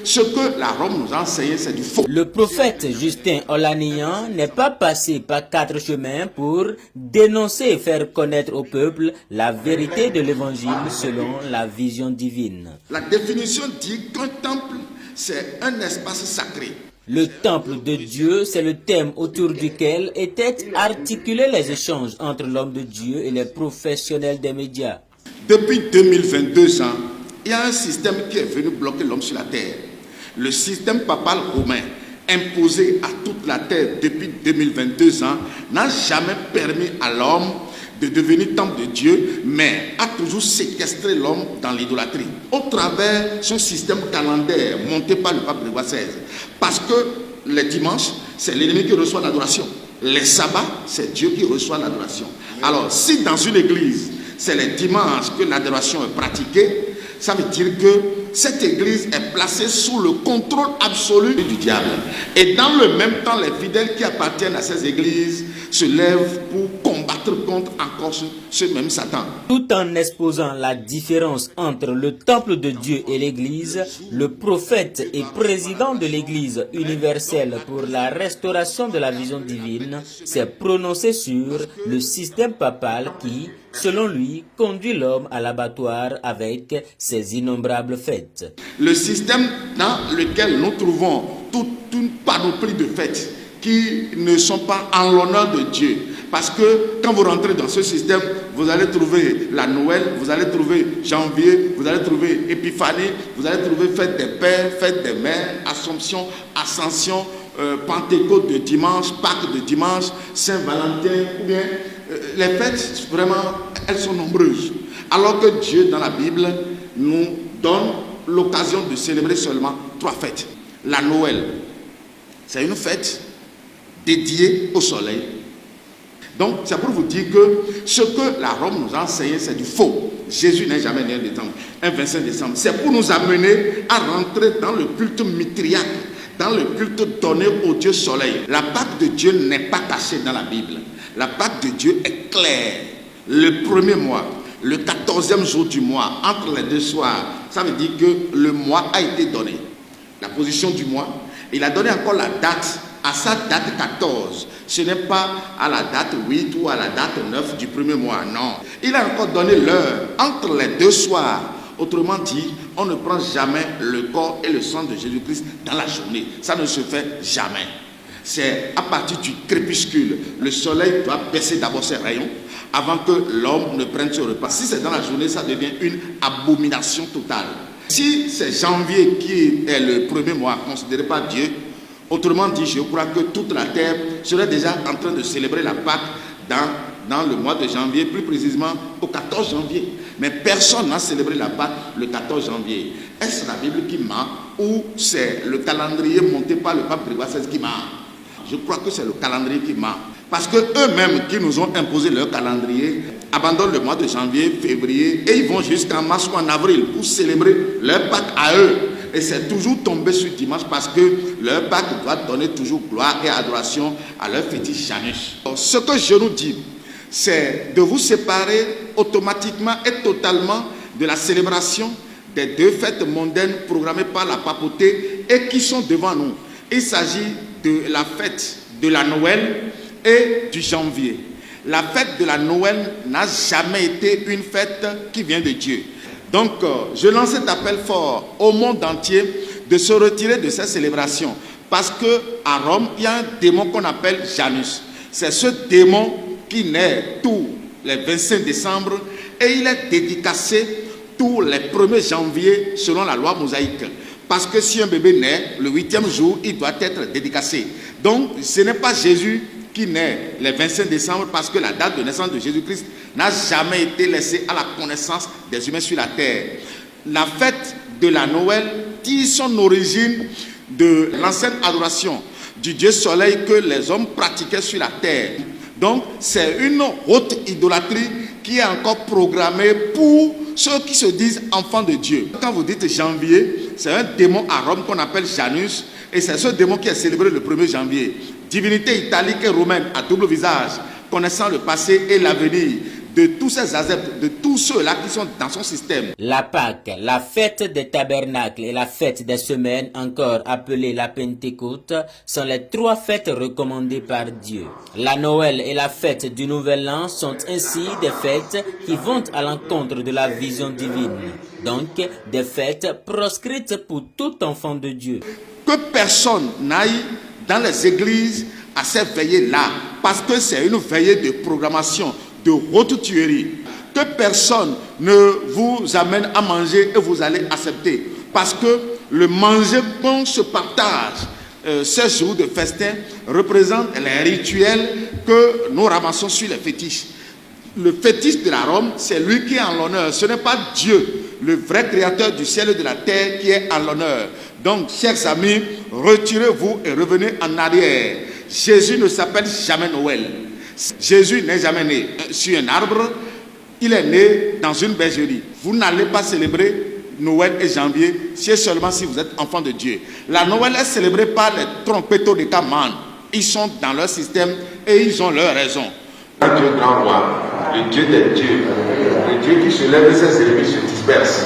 ce que la Rome nous a enseigné, c'est du faux. Le prophète Justin Olaniyan n'est pas passé par 4 chemins pour dénoncer et faire connaître au peuple la vérité de l'évangile selon la vision divine. La définition dit qu'un temple, c'est un espace sacré. Le temple de Dieu, c'est le thème autour duquel étaient articulés les échanges entre l'homme de Dieu et les professionnels des médias. Depuis 2022 ans, il y a un système qui est venu bloquer l'homme sur la terre. Le système papal romain, imposé à toute la terre depuis 2022 ans, n'a jamais permis à l'homme de devenir temple de Dieu, mais a toujours séquestré l'homme dans l'idolâtrie, au travers de ce système calendaire monté par le pape Grégoire XVI. Parce que les dimanches, c'est l'ennemi qui reçoit l'adoration. Les sabbats, c'est Dieu qui reçoit l'adoration. Alors, si dans une église, c'est les dimanches que l'adoration est pratiquée, ça veut dire que cette église est placée sous le contrôle absolu du diable. Et dans le même temps, les fidèles qui appartiennent à ces églises se lèvent pour combattre contre encore ce même Satan. Tout en exposant la différence entre le temple de Dieu et l'église, le prophète et président de l'église universelle pour la restauration de la vision divine s'est prononcé sur le système papal qui, selon lui, conduit l'homme à l'abattoir avec ses innombrables fêtes. Le système dans lequel nous trouvons toute une panoplie de fêtes qui ne sont pas en l'honneur de Dieu. Parce que quand vous rentrez dans ce système, vous allez trouver la Noël, vous allez trouver janvier, vous allez trouver Épiphanie, vous allez trouver fête des pères, fête des mères, Assomption, Ascension, Pentecôte de dimanche, Pâques de dimanche, Saint-Valentin, ou bien les fêtes, vraiment, elles sont nombreuses. Alors que Dieu, dans la Bible, nous donne l'occasion de célébrer seulement 3 fêtes. La Noël, c'est une fête dédiée au soleil. Donc, c'est pour vous dire que ce que la Rome nous a enseigné, c'est du faux. Jésus n'est jamais né en décembre, un 25 décembre. C'est pour nous amener à rentrer dans le culte mitriaque, dans le culte donné au Dieu soleil. La Pâque de Dieu n'est pas cachée dans la Bible. La Pâque de Dieu est claire. Le premier mois, le 14e jour du mois, entre les 2 soirs, ça veut dire que le mois a été donné. La position du mois. Il a donné encore la date, à sa date 14. Ce n'est pas à la date 8 ou à la date 9 du premier mois, non. Il a encore donné l'heure entre les 2 soirs. Autrement dit, on ne prend jamais le corps et le sang de Jésus-Christ dans la journée. Ça ne se fait jamais. C'est à partir du crépuscule. Le soleil doit baisser d'abord ses rayons avant que l'homme ne prenne ce repas. Si c'est dans la journée, ça devient une abomination totale. Si c'est janvier qui est le premier mois considéré par Dieu, autrement dit, je crois que toute la terre serait déjà en train de célébrer la Pâque dans le mois de janvier, plus précisément au 14 janvier. Mais personne n'a célébré la Pâque le 14 janvier. Est-ce la Bible qui ment ou c'est le calendrier monté par le pape Grégoire XVI qui ment? Je crois que c'est le calendrier qui ment. Parce que eux-mêmes qui nous ont imposé leur calendrier abandonnent le mois de janvier, février et ils vont jusqu'en mars ou en avril pour célébrer leur Pâque à eux. Et c'est toujours tombé sur dimanche parce que leur Pâque doit donner toujours gloire et adoration à leur fétiche Janus. Alors, ce que je nous dis, c'est de vous séparer automatiquement et totalement de la célébration des 2 fêtes mondaines programmées par la papauté et qui sont devant nous. Il s'agit de la fête de la Noël et du janvier. La fête de la Noël n'a jamais été une fête qui vient de Dieu. Donc, je lance cet appel fort au monde entier de se retirer de ces célébrations. Parce qu'à Rome, il y a un démon qu'on appelle Janus. C'est ce démon qui naît tous les 25 décembre et il est dédicacé tous les 1er janvier selon la loi mosaïque. Parce que si un bébé naît, le 8e jour, il doit être dédicacé. Donc, ce n'est pas Jésus qui naît le 25 décembre parce que la date de naissance de Jésus-Christ n'a jamais été laissée à la connaissance des humains sur la terre. La fête de la Noël tire son origine de l'ancienne adoration du Dieu soleil que les hommes pratiquaient sur la terre. Donc, c'est une haute idolâtrie qui est encore programmée pour ceux qui se disent enfants de Dieu. Quand vous dites janvier, c'est un démon à Rome qu'on appelle Janus, et c'est ce démon qui est célébré le 1er janvier. Divinité italique et romaine à double visage, connaissant le passé et l'avenir, de tous ces adeptes, de tous ceux-là qui sont dans son système. La Pâque, la fête des tabernacles et la fête des semaines, encore appelée la Pentecôte, sont les 3 fêtes recommandées par Dieu. La Noël et la fête du Nouvel An sont ainsi des fêtes qui vont à l'encontre de la vision divine. Donc, des fêtes proscrites pour tout enfant de Dieu. Que personne n'aille dans les églises à ces veillées-là, parce que c'est une veillée de programmation, de haute tuerie. Que personne ne vous amène à manger et vous allez accepter. Parce que le manger qu'on se partage ces jours de festin représente les rituels que nous ramassons sur les fétiches. Le fétiche de la Rome, c'est lui qui est en l'honneur. Ce n'est pas Dieu, le vrai créateur du ciel et de la terre, qui est en l'honneur. Donc, chers amis, retirez-vous et revenez en arrière. Jésus ne s'appelle jamais Noël. Jésus n'est jamais né sur un arbre, il est né dans une bergerie. Vous n'allez pas célébrer Noël et janvier, c'est seulement si vous êtes enfant de Dieu. La Noël est célébrée par les trompettos de Taman. Ils sont dans leur système et ils ont leur raison. Dieu grand roi, le Dieu des dieux, le Dieu qui se lève et ses ennemis se dispersent.